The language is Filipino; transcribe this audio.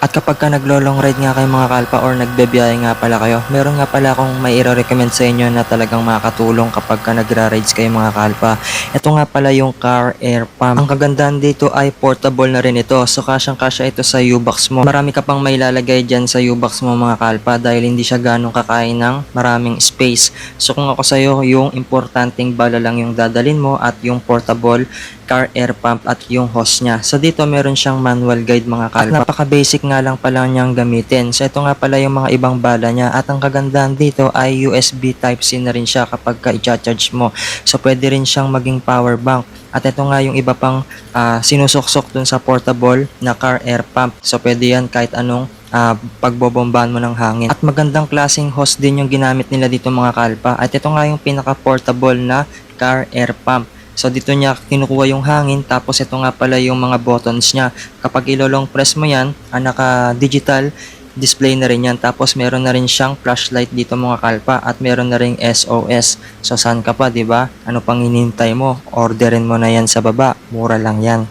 At kapag ka naglo-long ride nga kayo mga kalpa or nagbebiyahe nga pala kayo, meron nga pala akong may i-recommend sa inyo na talagang makakatulong kapag ka nagra-rides kayo mga kalpa. Ito nga pala yung car air pump. Ang kagandahan dito ay portable na rin ito. So kasyang-kasya ito sa U-Box mo. Marami ka pang may lalagay dyan sa U-Box mo mga kalpa dahil hindi siya ganong kakain ng maraming space. So kung ako sa'yo, yung importanteng bala lang yung dadalin mo at yung portable car air pump at yung hose niya. So dito meron siyang manual guide mga kalpa. At napaka-basic nga lang pala niyang gamitin. So ito nga pala yung mga ibang bala niya. At ang kagandahan dito ay USB Type-C na rin siya kapag ka i-charge mo. So pwede rin siyang maging power bank. At ito nga yung iba pang sinusuksok dun sa portable na car air pump. So pwede yan kahit anong pagbobombahan mo ng hangin. At magandang klaseng hose din yung ginamit nila dito mga kalpa. At ito nga yung pinaka-portable na car air pump. So dito niya kinukuha yung hangin, tapos ito nga pala yung mga buttons niya. Kapag ilolong press mo yan, naka-digital display na rin yan. Tapos meron na rin siyang flashlight dito mga kalpa at meron na ring SOS. So saan ka pa, 'di ba? Ano pang hinihintay mo? Orderin mo na yan sa baba. Mura lang yan.